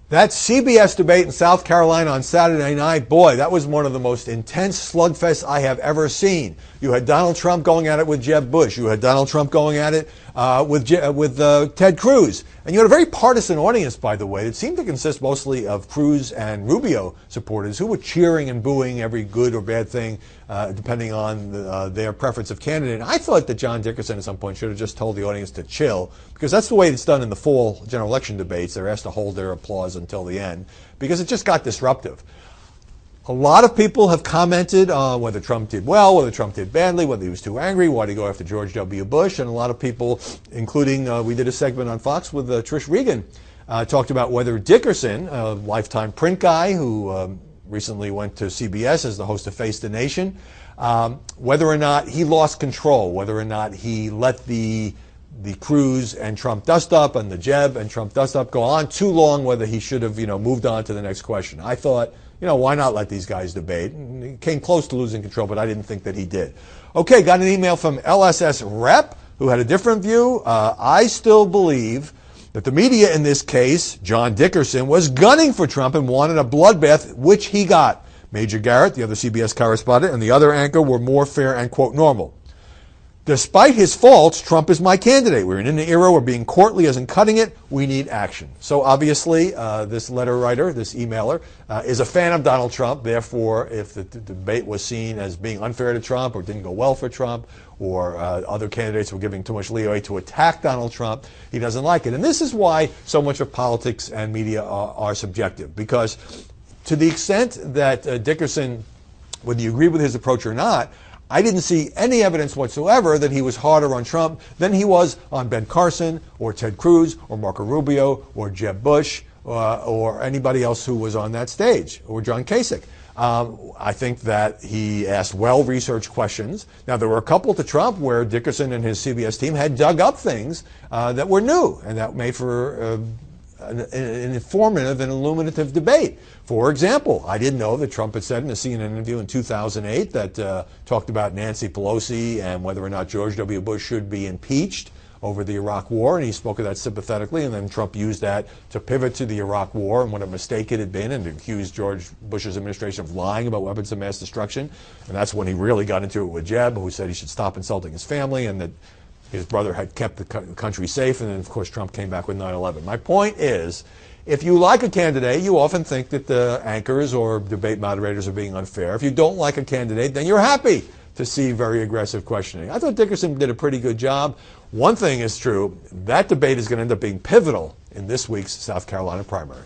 That CBS debate in South Carolina on Saturday night, boy, that was one of the most intense slugfests I have ever seen. You had Donald Trump going at it with Jeb Bush. You had Donald Trump going at it with Ted Cruz. And you had a very partisan audience, by the way. It seemed to consist mostly of Cruz and Rubio supporters who were cheering and booing every good or bad thing, depending on their preference of candidate. And I thought that John Dickerson at some point should have just told the audience to chill, because that's the way it's done in the fall general election debates. They're asked to hold their applause until the end, because it just got disruptive. A lot of people have commented on whether Trump did well, whether Trump did badly, whether he was too angry, why did he go after George W. Bush, and a lot of people, including we did a segment on Fox with Trish Regan, talked about whether Dickerson, a lifetime print guy who recently went to CBS as the host of Face the Nation, whether or not he lost control, whether or not he let the Cruz and Trump dust up and the Jeb and Trump dust up go on too long, whether he should have, moved on to the next question. I thought, why not let these guys debate? And he came close to losing control, but I didn't think that he did. Okay, got an email from LSS Rep who had a different view. I still believe that the media in this case, John Dickerson, was gunning for Trump and wanted a bloodbath, which he got. Major Garrett, the other CBS correspondent, and the other anchor were more fair and, quote, normal. Despite his faults, Trump is my candidate. We're in an era where being courtly isn't cutting it. We need action. So obviously, this letter writer, this emailer, is a fan of Donald Trump. Therefore, if the debate was seen as being unfair to Trump or didn't go well for Trump, or other candidates were giving too much leeway to attack Donald Trump, he doesn't like it. And this is why so much of politics and media are subjective. Because to the extent that Dickerson, whether you agree with his approach or not, I didn't see any evidence whatsoever that he was harder on Trump than he was on Ben Carson or Ted Cruz or Marco Rubio or Jeb Bush or anybody else who was on that stage, or John Kasich. I think that he asked well-researched questions. Now, there were a couple to Trump where Dickerson and his CBS team had dug up things that were new, and that made for an informative and illuminative debate. For example, I didn't know that Trump had said in a CNN interview in 2008 that talked about Nancy Pelosi and whether or not George W. Bush should be impeached over the Iraq War, and he spoke of that sympathetically, and then Trump used that to pivot to the Iraq War and what a mistake it had been, and accused George Bush's administration of lying about weapons of mass destruction. And that's when he really got into it with Jeb, who said he should stop insulting his family and that his brother had kept the country safe, and then, of course, Trump came back with 9/11. My point is, if you like a candidate, you often think that the anchors or debate moderators are being unfair. If you don't like a candidate, then you're happy to see very aggressive questioning. I thought Dickerson did a pretty good job. One thing is true, that debate is going to end up being pivotal in this week's South Carolina primary.